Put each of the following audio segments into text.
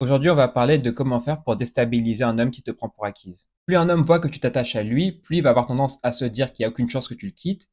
Aujourd'hui, on va parler de comment faire pour déstabiliser un homme qui te prend pour acquise. Plus un homme voit que tu t'attaches à lui, plus il va avoir tendance à se dire qu'il n'y a aucune chance que tu le quittes,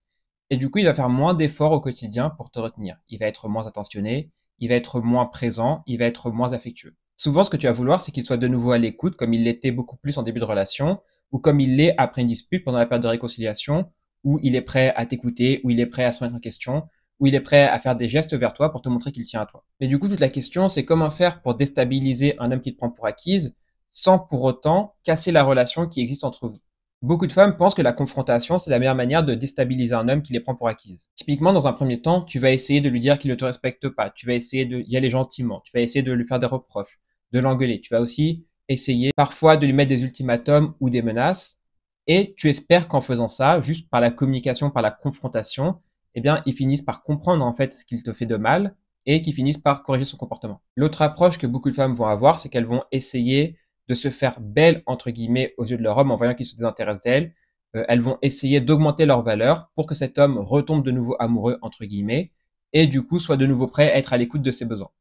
et du coup, il va faire moins d'efforts au quotidien pour te retenir. Il va être moins attentionné, il va être moins présent, il va être moins affectueux. Souvent, ce que tu vas vouloir, c'est qu'il soit de nouveau à l'écoute, comme il l'était beaucoup plus en début de relation, ou comme il l'est après une dispute pendant la période de réconciliation, où il est prêt à t'écouter, où il est prêt à se remettre en question, où il est prêt à faire des gestes vers toi pour te montrer qu'il tient à toi. Mais du coup, toute la question, c'est comment faire pour déstabiliser un homme qui te prend pour acquise, sans pour autant casser la relation qui existe entre vous. Beaucoup de femmes pensent que la confrontation, c'est la meilleure manière de déstabiliser un homme qui les prend pour acquise. Typiquement, dans un premier temps, tu vas essayer de lui dire qu'il ne te respecte pas, tu vas essayer d'y aller gentiment, tu vas essayer de lui faire des reproches, de l'engueuler, tu vas aussi essayer parfois de lui mettre des ultimatums ou des menaces, et tu espères qu'en faisant ça, juste par la communication, par la confrontation, eh bien, ils finissent par comprendre en fait ce qu'il te fait de mal et qu'ils finissent par corriger son comportement. L'autre approche que beaucoup de femmes vont avoir, c'est qu'elles vont essayer de se faire belles entre guillemets aux yeux de leur homme en voyant qu'il se désintéresse d'elles. Elles vont essayer d'augmenter leur valeur pour que cet homme retombe de nouveau amoureux entre guillemets et du coup soit de nouveau prêt à être à l'écoute de ses besoins.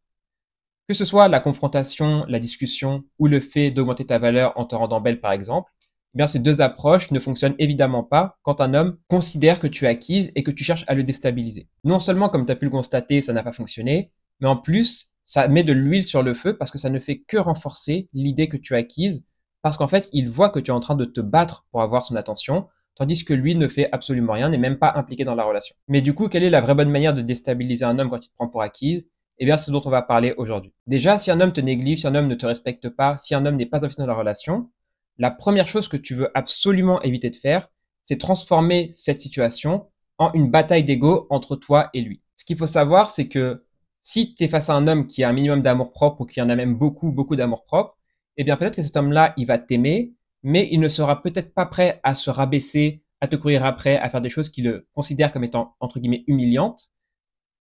Que ce soit la confrontation, la discussion ou le fait d'augmenter ta valeur en te rendant belle par exemple, eh bien ces deux approches ne fonctionnent évidemment pas quand un homme considère que tu es acquise et que tu cherches à le déstabiliser. Non seulement comme tu as pu le constater, ça n'a pas fonctionné, mais en plus, ça met de l'huile sur le feu parce que ça ne fait que renforcer l'idée que tu es acquise parce qu'en fait, il voit que tu es en train de te battre pour avoir son attention, tandis que lui ne fait absolument rien, n'est même pas impliqué dans la relation. Mais du coup, quelle est la vraie bonne manière de déstabiliser un homme quand il te prend pour acquise? Eh bien, c'est ce dont on va parler aujourd'hui. Déjà, si un homme te néglige, si un homme ne te respecte pas, si un homme n'est pas investi dans la relation, la première chose que tu veux absolument éviter de faire, c'est transformer cette situation en une bataille d'ego entre toi et lui. Ce qu'il faut savoir, c'est que si tu es face à un homme qui a un minimum d'amour propre ou qui en a même beaucoup, beaucoup d'amour propre, eh bien peut-être que cet homme-là, il va t'aimer, mais il ne sera peut-être pas prêt à se rabaisser, à te courir après, à faire des choses qu'il considère comme étant, entre guillemets, humiliantes,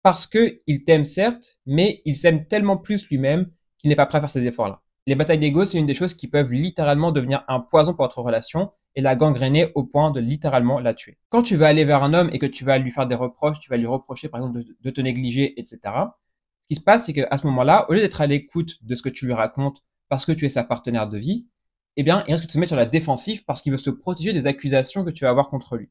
parce que il t'aime certes, mais il s'aime tellement plus lui-même qu'il n'est pas prêt à faire ces efforts-là. Les batailles d'ego, c'est une des choses qui peuvent littéralement devenir un poison pour votre relation et la gangréner au point de littéralement la tuer. Quand tu vas aller vers un homme et que tu vas lui faire des reproches, tu vas lui reprocher par exemple de te négliger, etc. Ce qui se passe, c'est qu'à ce moment-là, au lieu d'être à l'écoute de ce que tu lui racontes parce que tu es sa partenaire de vie, eh bien, il risque de se mettre sur la défensive parce qu'il veut se protéger des accusations que tu vas avoir contre lui.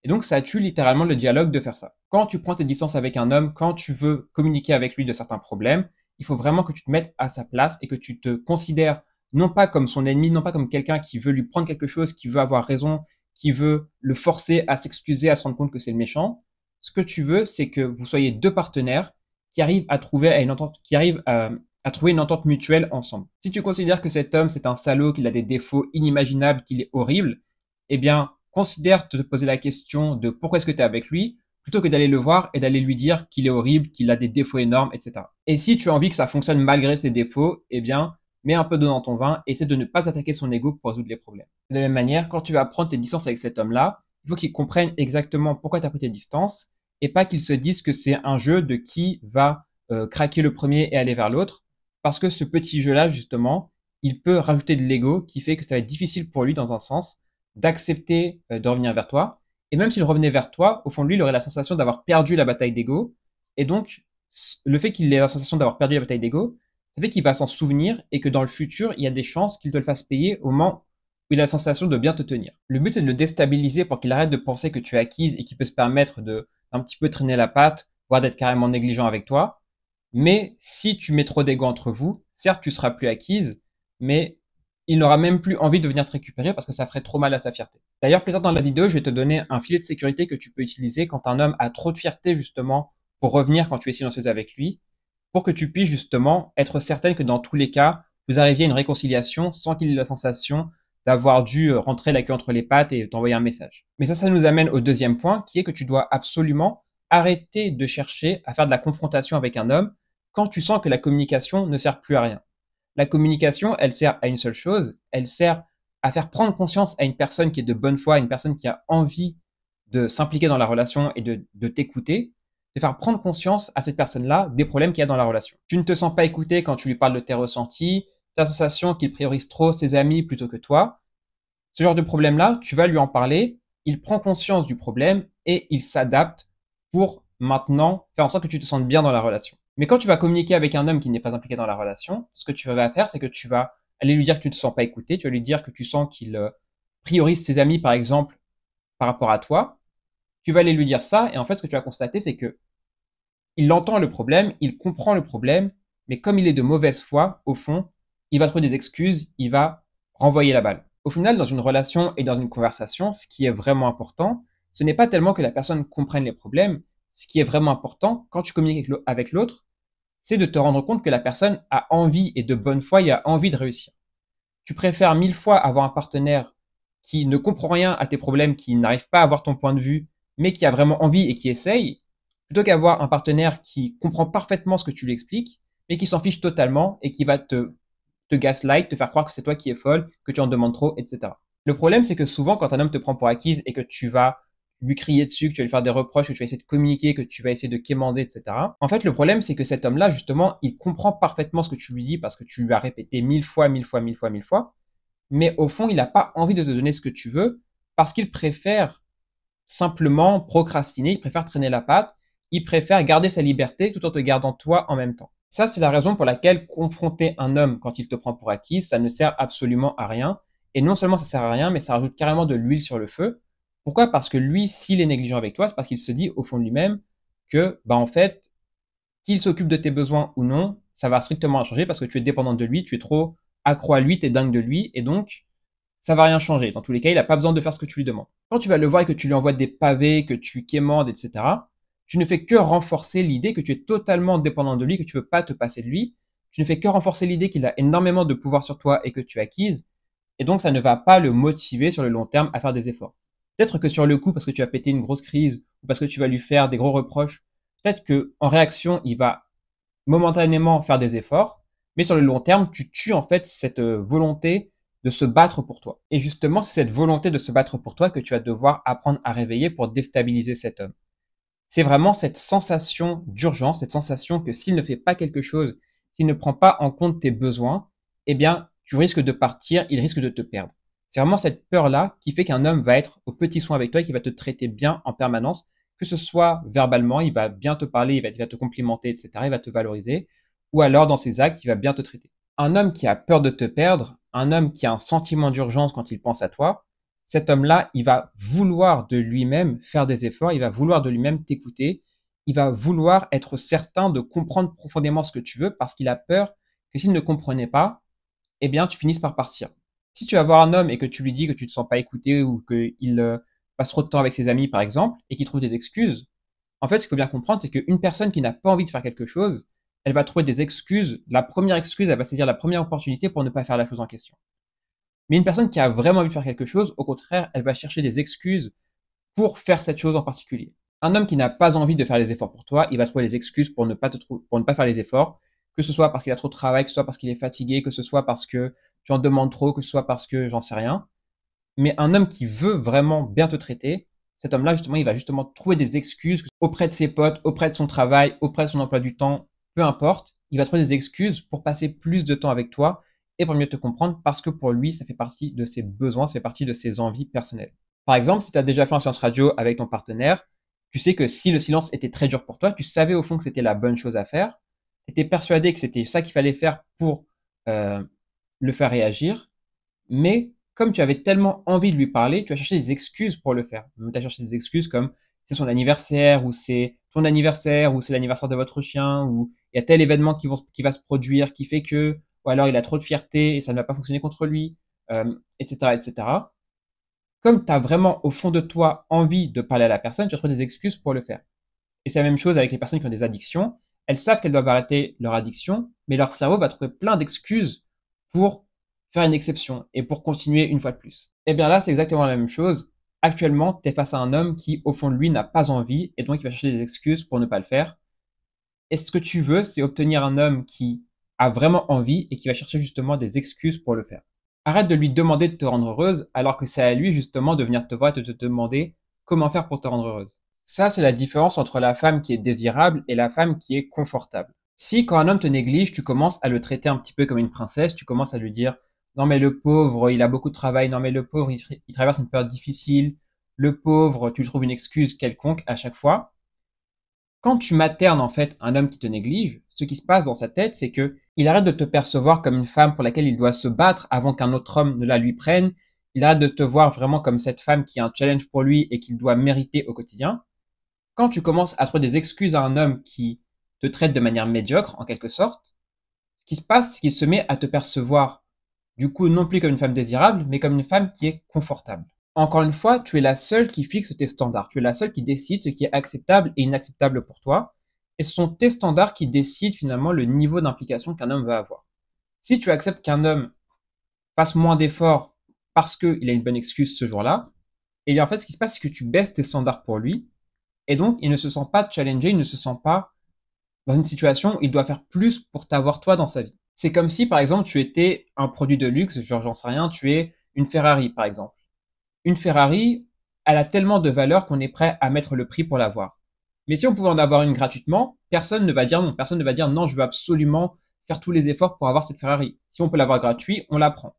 Et donc, ça tue littéralement le dialogue de faire ça. Quand tu prends tes distances avec un homme, quand tu veux communiquer avec lui de certains problèmes, il faut vraiment que tu te mettes à sa place et que tu te considères non pas comme son ennemi, non pas comme quelqu'un qui veut lui prendre quelque chose, qui veut avoir raison, qui veut le forcer à s'excuser, à se rendre compte que c'est le méchant. Ce que tu veux, c'est que vous soyez deux partenaires qui arrivent à trouver une entente, qui arrivent à trouver une entente mutuelle ensemble. Si tu considères que cet homme, c'est un salaud, qu'il a des défauts inimaginables, qu'il est horrible, eh bien, considère te poser la question de pourquoi est-ce que tu es avec lui, plutôt que d'aller le voir et d'aller lui dire qu'il est horrible, qu'il a des défauts énormes, etc. Et si tu as envie que ça fonctionne malgré ses défauts, eh bien, mets un peu d'eau dans ton vin et essaie de ne pas attaquer son ego pour résoudre les problèmes. De la même manière, quand tu vas prendre tes distances avec cet homme-là, il faut qu'il comprenne exactement pourquoi tu as pris tes distances et pas qu'il se dise que c'est un jeu de qui va craquer le premier et aller vers l'autre, parce que ce petit jeu-là, justement, il peut rajouter de l'ego qui fait que ça va être difficile pour lui dans un sens d'accepter de revenir vers toi. Et même s'il revenait vers toi, au fond de lui, il aurait la sensation d'avoir perdu la bataille d'ego. Et donc, le fait qu'il ait la sensation d'avoir perdu la bataille d'ego, ça fait qu'il va s'en souvenir et que dans le futur, il y a des chances qu'il te le fasse payer au moment où il a la sensation de bien te tenir. Le but, c'est de le déstabiliser pour qu'il arrête de penser que tu es acquise et qu'il peut se permettre de un petit peu traîner la patte, voire d'être carrément négligent avec toi. Mais si tu mets trop d'ego entre vous, certes, tu seras plus acquise, mais il n'aura même plus envie de venir te récupérer parce que ça ferait trop mal à sa fierté. D'ailleurs, plus tard dans la vidéo, je vais te donner un filet de sécurité que tu peux utiliser quand un homme a trop de fierté justement pour revenir quand tu es silencieuse avec lui, pour que tu puisses justement être certaine que dans tous les cas, vous arriviez à une réconciliation sans qu'il ait la sensation d'avoir dû rentrer la queue entre les pattes et t'envoyer un message. Mais ça nous amène au deuxième point, qui est que tu dois absolument arrêter de chercher à faire de la confrontation avec un homme quand tu sens que la communication ne sert plus à rien. La communication, elle sert à une seule chose, elle sert à faire prendre conscience à une personne qui est de bonne foi, à une personne qui a envie de s'impliquer dans la relation et de t'écouter, de faire prendre conscience à cette personne-là des problèmes qu'il y a dans la relation. Tu ne te sens pas écouté quand tu lui parles de tes ressentis, tu as la sensation qu'il priorise trop ses amis plutôt que toi. Ce genre de problème-là, tu vas lui en parler, il prend conscience du problème et il s'adapte pour maintenant faire en sorte que tu te sentes bien dans la relation. Mais quand tu vas communiquer avec un homme qui n'est pas impliqué dans la relation, ce que tu vas faire, c'est que tu vas aller lui dire que tu ne te sens pas écouté, tu vas lui dire que tu sens qu'il priorise ses amis, par exemple, par rapport à toi. Tu vas aller lui dire ça, et en fait, ce que tu vas constater, c'est que il entend le problème, il comprend le problème, mais comme il est de mauvaise foi, au fond, il va trouver des excuses, il va renvoyer la balle. Au final, dans une relation et dans une conversation, ce qui est vraiment important, ce n'est pas tellement que la personne comprenne les problèmes, ce qui est vraiment important quand tu communiques avec l'autre, c'est de te rendre compte que la personne a envie et de bonne foi et a envie de réussir. Tu préfères 1000 fois avoir un partenaire qui ne comprend rien à tes problèmes, qui n'arrive pas à avoir ton point de vue, mais qui a vraiment envie et qui essaye, plutôt qu'avoir un partenaire qui comprend parfaitement ce que tu lui expliques, mais qui s'en fiche totalement et qui va te gaslight, te faire croire que c'est toi qui es folle, que tu en demandes trop, etc. Le problème, c'est que souvent, quand un homme te prend pour acquise et que tu vas lui crier dessus, que tu vas lui faire des reproches, que tu vas essayer de communiquer, que tu vas essayer de quémander, etc. En fait, le problème, c'est que cet homme-là, justement, il comprend parfaitement ce que tu lui dis parce que tu lui as répété 1000 fois, 1000 fois, 1000 fois, 1000 fois. Mais au fond, il n'a pas envie de te donner ce que tu veux parce qu'il préfère simplement procrastiner, il préfère traîner la patte, il préfère garder sa liberté tout en te gardant toi en même temps. Ça, c'est la raison pour laquelle confronter un homme quand il te prend pour acquis, ça ne sert absolument à rien. Et non seulement ça sert à rien, mais ça rajoute carrément de l'huile sur le feu. Pourquoi? Parce que lui, s'il est négligent avec toi, c'est parce qu'il se dit au fond de lui-même que, bah en fait, qu'il s'occupe de tes besoins ou non, ça va strictement rien changer parce que tu es dépendant de lui, tu es trop accro à lui, tu es dingue de lui, et donc ça va rien changer. Dans tous les cas, il n'a pas besoin de faire ce que tu lui demandes. Quand tu vas le voir et que tu lui envoies des pavés, que tu quémandes, etc., tu ne fais que renforcer l'idée que tu es totalement dépendant de lui, que tu ne peux pas te passer de lui. Tu ne fais que renforcer l'idée qu'il a énormément de pouvoir sur toi et que tu acquises. Et donc, ça ne va pas le motiver sur le long terme à faire des efforts. Peut-être que sur le coup, parce que tu as pété une grosse crise, ou parce que tu vas lui faire des gros reproches, peut-être que en réaction, il va momentanément faire des efforts, mais sur le long terme, tu tues en fait cette volonté de se battre pour toi. Et justement, c'est cette volonté de se battre pour toi que tu vas devoir apprendre à réveiller pour déstabiliser cet homme. C'est vraiment cette sensation d'urgence, cette sensation que s'il ne fait pas quelque chose, s'il ne prend pas en compte tes besoins, eh bien, tu risques de partir, il risque de te perdre. C'est vraiment cette peur-là qui fait qu'un homme va être au petit soin avec toi et qui va te traiter bien en permanence, que ce soit verbalement, il va bien te parler, il va te complimenter, etc., il va te valoriser, ou alors dans ses actes, il va bien te traiter. Un homme qui a peur de te perdre, un homme qui a un sentiment d'urgence quand il pense à toi, cet homme-là, il va vouloir de lui-même faire des efforts, il va vouloir de lui-même t'écouter, il va vouloir être certain de comprendre profondément ce que tu veux parce qu'il a peur que s'il ne comprenait pas, eh bien, tu finisses par partir. Si tu vas voir un homme et que tu lui dis que tu te sens pas écouté ou qu'il passe trop de temps avec ses amis, par exemple, et qu'il trouve des excuses, en fait, ce qu'il faut bien comprendre, c'est qu'une personne qui n'a pas envie de faire quelque chose, elle va trouver des excuses. La première excuse, elle va saisir la première opportunité pour ne pas faire la chose en question. Mais une personne qui a vraiment envie de faire quelque chose, au contraire, elle va chercher des excuses pour faire cette chose en particulier. Un homme qui n'a pas envie de faire les efforts pour toi, il va trouver des excuses pour ne pas pour ne pas faire les efforts, que ce soit parce qu'il a trop de travail, que ce soit parce qu'il est fatigué, que ce soit parce que tu en demandes trop, que ce soit parce que j'en sais rien. Mais un homme qui veut vraiment bien te traiter, cet homme-là, justement, il va justement trouver des excuses auprès de ses potes, auprès de son travail, auprès de son emploi du temps, peu importe. Il va trouver des excuses pour passer plus de temps avec toi et pour mieux te comprendre parce que pour lui, ça fait partie de ses besoins, ça fait partie de ses envies personnelles. Par exemple, si tu as déjà fait un séance radio avec ton partenaire, tu sais que si le silence était très dur pour toi, tu savais au fond que c'était la bonne chose à faire, tu étais persuadé que c'était ça qu'il fallait faire pour euh, le faire réagir, mais comme tu avais tellement envie de lui parler, tu as cherché des excuses pour le faire. Tu as cherché des excuses comme c'est son anniversaire, ou c'est ton anniversaire, ou c'est l'anniversaire de votre chien, ou il y a tel événement qui va se produire qui fait que, ou alors il a trop de fierté et ça ne va pas fonctionner contre lui, etc., etc. Comme tu as vraiment au fond de toi envie de parler à la personne, tu vas trouver des excuses pour le faire. Et c'est la même chose avec les personnes qui ont des addictions. Elles savent qu'elles doivent arrêter leur addiction, mais leur cerveau va trouver plein d'excuses pour faire une exception et pour continuer une fois de plus. Et bien là, c'est exactement la même chose. Actuellement, tu es face à un homme qui, au fond de lui, n'a pas envie et donc il va chercher des excuses pour ne pas le faire. Et ce que tu veux, c'est obtenir un homme qui a vraiment envie et qui va chercher justement des excuses pour le faire. Arrête de lui demander de te rendre heureuse alors que c'est à lui justement de venir te voir et de te demander comment faire pour te rendre heureuse. Ça, c'est la différence entre la femme qui est désirable et la femme qui est confortable. Si quand un homme te néglige, tu commences à le traiter un petit peu comme une princesse, tu commences à lui dire non mais le pauvre, il a beaucoup de travail, non mais le pauvre, il traverse une période difficile, le pauvre, tu lui trouves une excuse quelconque à chaque fois, Quand tu maternes en fait un homme qui te néglige, ce qui se passe dans sa tête, c'est que il arrête de te percevoir comme une femme pour laquelle il doit se battre avant qu'un autre homme ne la lui prenne. Il arrête de te voir vraiment comme cette femme qui est un challenge pour lui et qu'il doit mériter au quotidien. Quand tu commences à trouver des excuses à un homme qui te traite de manière médiocre, en quelque sorte, ce qui se passe, c'est qu'il se met à te percevoir, du coup, non plus comme une femme désirable, mais comme une femme qui est confortable. Encore une fois, tu es la seule qui fixe tes standards. Tu es la seule qui décide ce qui est acceptable et inacceptable pour toi. Et ce sont tes standards qui décident finalement le niveau d'implication qu'un homme va avoir. Si tu acceptes qu'un homme fasse moins d'efforts parce qu'il a une bonne excuse ce jour-là, et bien en fait, ce qui se passe, c'est que tu baisses tes standards pour lui, et donc il ne se sent pas challengé, il ne se sent pas dans une situation où il doit faire plus pour t'avoir toi dans sa vie. C'est comme si, par exemple, tu étais un produit de luxe, genre j'en sais rien, tu es une Ferrari, par exemple. Une Ferrari, elle a tellement de valeur qu'on est prêt à mettre le prix pour l'avoir. Mais si on pouvait en avoir une gratuitement, personne ne va dire non. Personne ne va dire non, je veux absolument faire tous les efforts pour avoir cette Ferrari. Si on peut l'avoir gratuit, on la prend.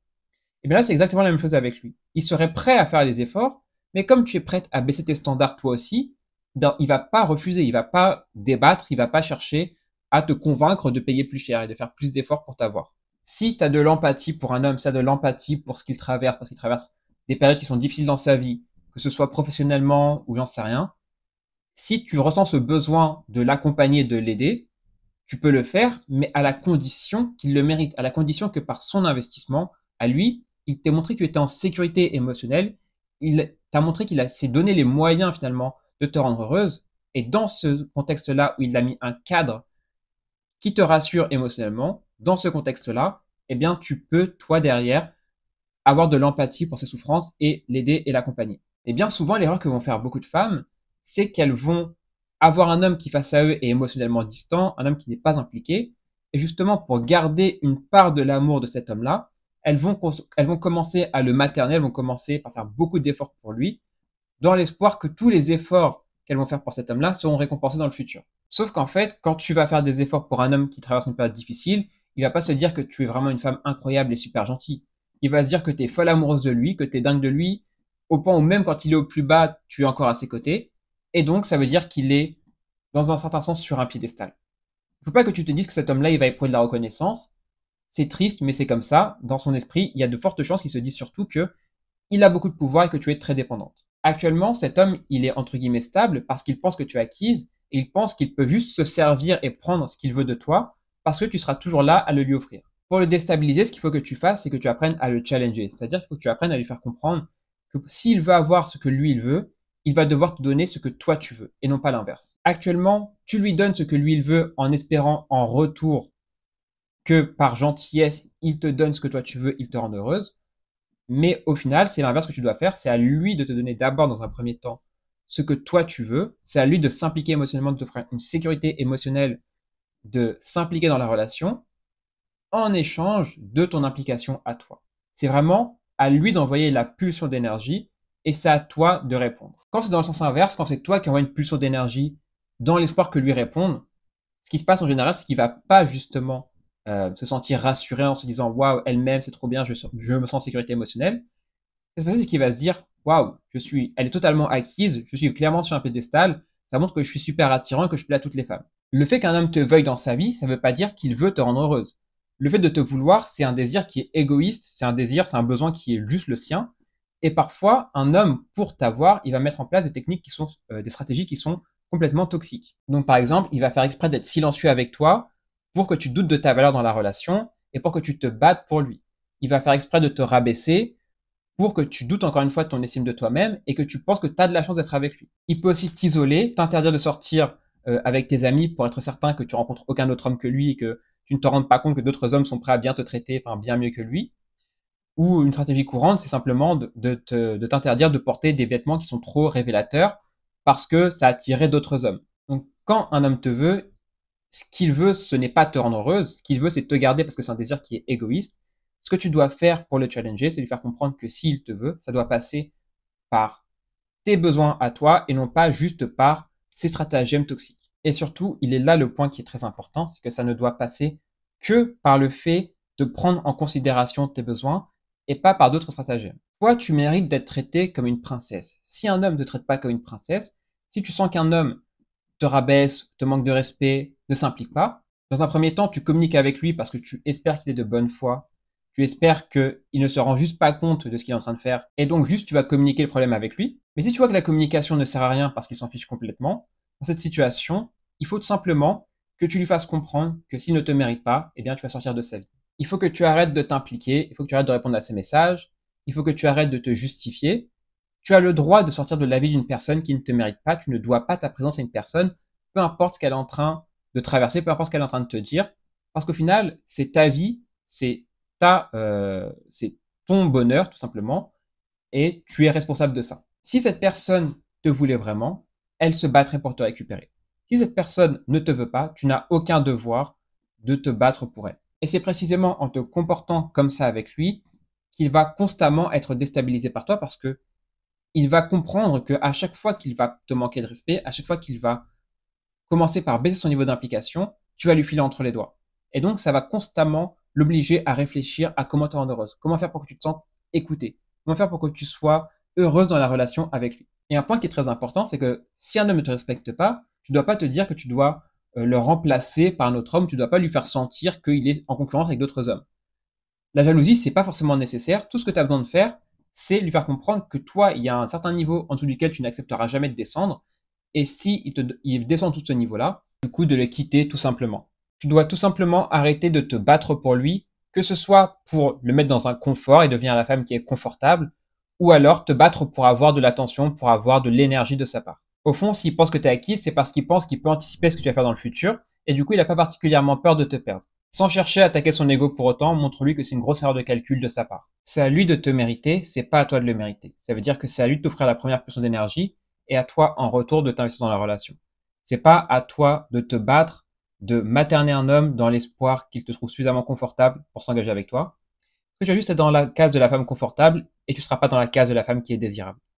Et bien là, c'est exactement la même chose avec lui. Il serait prêt à faire les efforts, mais comme tu es prête à baisser tes standards toi aussi, ben, il va pas refuser, il va pas débattre, il va pas chercher à te convaincre de payer plus cher et de faire plus d'efforts pour t'avoir. Si tu as de l'empathie pour un homme, si tu as de l'empathie pour ce qu'il traverse, parce qu'il traverse des périodes qui sont difficiles dans sa vie, que ce soit professionnellement ou j'en sais rien, si tu ressens ce besoin de l'accompagner, de l'aider, tu peux le faire, mais à la condition qu'il le mérite, à la condition que par son investissement, à lui, il t'a montré que tu étais en sécurité émotionnelle, il t'a montré qu'il s'est donné les moyens finalement de te rendre heureuse, et dans ce contexte-là où il a mis un cadre qui te rassure émotionnellement, dans ce contexte-là, eh bien, tu peux, toi, derrière, avoir de l'empathie pour ses souffrances et l'aider et l'accompagner. Et bien souvent, l'erreur que vont faire beaucoup de femmes, c'est qu'elles vont avoir un homme qui face à eux est émotionnellement distant, un homme qui n'est pas impliqué, et justement pour garder une part de l'amour de cet homme-là, elles vont commencer à le materner, elles vont commencer par faire beaucoup d'efforts pour lui, dans l'espoir que tous les efforts qu'elles vont faire pour cet homme-là seront récompensés dans le futur. Sauf qu'en fait, quand tu vas faire des efforts pour un homme qui traverse une période difficile, il va pas se dire que tu es vraiment une femme incroyable et super gentille. Il va se dire que tu es folle amoureuse de lui, que tu es dingue de lui, au point où même quand il est au plus bas, tu es encore à ses côtés. Et donc, ça veut dire qu'il est, dans un certain sens, sur un piédestal. Il faut pas que tu te dises que cet homme-là, il va éprouver de la reconnaissance. C'est triste, mais c'est comme ça. Dans son esprit, il y a de fortes chances qu'il se dise surtout que il a beaucoup de pouvoir et que tu es très dépendante. Actuellement, cet homme, il est entre guillemets stable parce qu'il pense que tu es acquise et il pense qu'il peut juste se servir et prendre ce qu'il veut de toi parce que tu seras toujours là à le lui offrir. Pour le déstabiliser, ce qu'il faut que tu fasses, c'est que tu apprennes à le challenger. C'est-à-dire qu'il faut que tu apprennes à lui faire comprendre que s'il veut avoir ce que lui il veut, il va devoir te donner ce que toi tu veux et non pas l'inverse. Actuellement, tu lui donnes ce que lui il veut en espérant en retour que par gentillesse, il te donne ce que toi tu veux, il te rend heureuse. Mais au final, c'est l'inverse que tu dois faire. C'est à lui de te donner d'abord, dans un premier temps, ce que toi tu veux. C'est à lui de s'impliquer émotionnellement, de t'offrir une sécurité émotionnelle, de s'impliquer dans la relation en échange de ton implication à toi. C'est vraiment à lui d'envoyer la pulsion d'énergie et c'est à toi de répondre. Quand c'est dans le sens inverse, quand c'est toi qui envoies une pulsion d'énergie dans l'espoir que lui réponde, ce qui se passe en général, c'est qu'il va pas justement se sentir rassuré en se disant waouh, elle-même, c'est trop bien, je me sens en sécurité émotionnelle. Ce qui se passe, c'est qu'il va se dire waouh, elle est totalement acquise, je suis clairement sur un pédestal, ça montre que je suis super attirant et que je plais à toutes les femmes. Le fait qu'un homme te veuille dans sa vie, ça veut pas dire qu'il veut te rendre heureuse. Le fait de te vouloir, c'est un désir qui est égoïste, c'est un désir, c'est un besoin qui est juste le sien. Et parfois, un homme, pour t'avoir, il va mettre en place des techniques qui sont, des stratégies qui sont complètement toxiques. Donc, par exemple, il va faire exprès d'être silencieux avec toi pour que tu doutes de ta valeur dans la relation et pour que tu te battes pour lui. Il va faire exprès de te rabaisser pour que tu doutes encore une fois de ton estime de toi-même et que tu penses que tu as de la chance d'être avec lui. Il peut aussi t'isoler, t'interdire de sortir avec tes amis pour être certain que tu rencontres aucun autre homme que lui et que tu ne te rendes pas compte que d'autres hommes sont prêts à bien te traiter, enfin bien mieux que lui. Ou une stratégie courante, c'est simplement de t'interdire de porter des vêtements qui sont trop révélateurs parce que ça attirerait d'autres hommes. Donc quand un homme te veut, ce qu'il veut, ce n'est pas te rendre heureuse, ce qu'il veut, c'est te garder parce que c'est un désir qui est égoïste. Ce que tu dois faire pour le challenger, c'est lui faire comprendre que s'il te veut, ça doit passer par tes besoins à toi et non pas juste par ses stratagèmes toxiques. Et surtout, il est là le point qui est très important, c'est que ça ne doit passer que par le fait de prendre en considération tes besoins et pas par d'autres stratagèmes. Toi, tu mérites d'être traité comme une princesse. Si un homme ne te traite pas comme une princesse, si tu sens qu'un homme te rabaisse, te manque de respect, ne s'implique pas. Dans un premier temps, tu communiques avec lui parce que tu espères qu'il est de bonne foi. Tu espères qu'il ne se rend juste pas compte de ce qu'il est en train de faire. Et donc, juste, tu vas communiquer le problème avec lui. Mais si tu vois que la communication ne sert à rien parce qu'il s'en fiche complètement, dans cette situation, il faut tout simplement que tu lui fasses comprendre que s'il ne te mérite pas, eh bien, tu vas sortir de sa vie. Il faut que tu arrêtes de t'impliquer. Il faut que tu arrêtes de répondre à ses messages. Il faut que tu arrêtes de te justifier. Tu as le droit de sortir de la vie d'une personne qui ne te mérite pas. Tu ne dois pas ta présence à une personne, peu importe ce qu'elle est en train de traverser, peu importe ce qu'elle est en train de te dire. Parce qu'au final, c'est ta vie, c'est ton bonheur, tout simplement, et tu es responsable de ça. Si cette personne te voulait vraiment, elle se battrait pour te récupérer. Si cette personne ne te veut pas, tu n'as aucun devoir de te battre pour elle. Et c'est précisément en te comportant comme ça avec lui qu'il va constamment être déstabilisé par toi parce que il va comprendre que à chaque fois qu'il va te manquer de respect, à chaque fois qu'il va commencer par baisser son niveau d'implication, tu vas lui filer entre les doigts. Et donc, ça va constamment l'obliger à réfléchir à comment te rendre heureuse, comment faire pour que tu te sentes écoutée, comment faire pour que tu sois heureuse dans la relation avec lui. Et un point qui est très important, c'est que si un homme ne te respecte pas, tu ne dois pas te dire que tu dois le remplacer par un autre homme, tu ne dois pas lui faire sentir qu'il est en concurrence avec d'autres hommes. La jalousie, c'est pas forcément nécessaire. Tout ce que tu as besoin de faire, c'est lui faire comprendre que toi, il y a un certain niveau en dessous duquel tu n'accepteras jamais de descendre. Et si il descend tout ce niveau-là, du coup, de le quitter tout simplement. Tu dois tout simplement arrêter de te battre pour lui, que ce soit pour le mettre dans un confort et devenir la femme qui est confortable, ou alors te battre pour avoir de l'attention, pour avoir de l'énergie de sa part. Au fond, s'il pense que tu es acquis, c'est parce qu'il pense qu'il peut anticiper ce que tu vas faire dans le futur, et du coup, il n'a pas particulièrement peur de te perdre. Sans chercher à attaquer son ego pour autant, montre-lui que c'est une grosse erreur de calcul de sa part. C'est à lui de te mériter, c'est pas à toi de le mériter. Ça veut dire que c'est à lui de t'offrir la première portion d'énergie et à toi en retour de t'investir dans la relation. C'est pas à toi de te battre, de materner un homme dans l'espoir qu'il te trouve suffisamment confortable pour s'engager avec toi. Parce que tu vas juste être dans la case de la femme confortable et tu seras pas dans la case de la femme qui est désirable.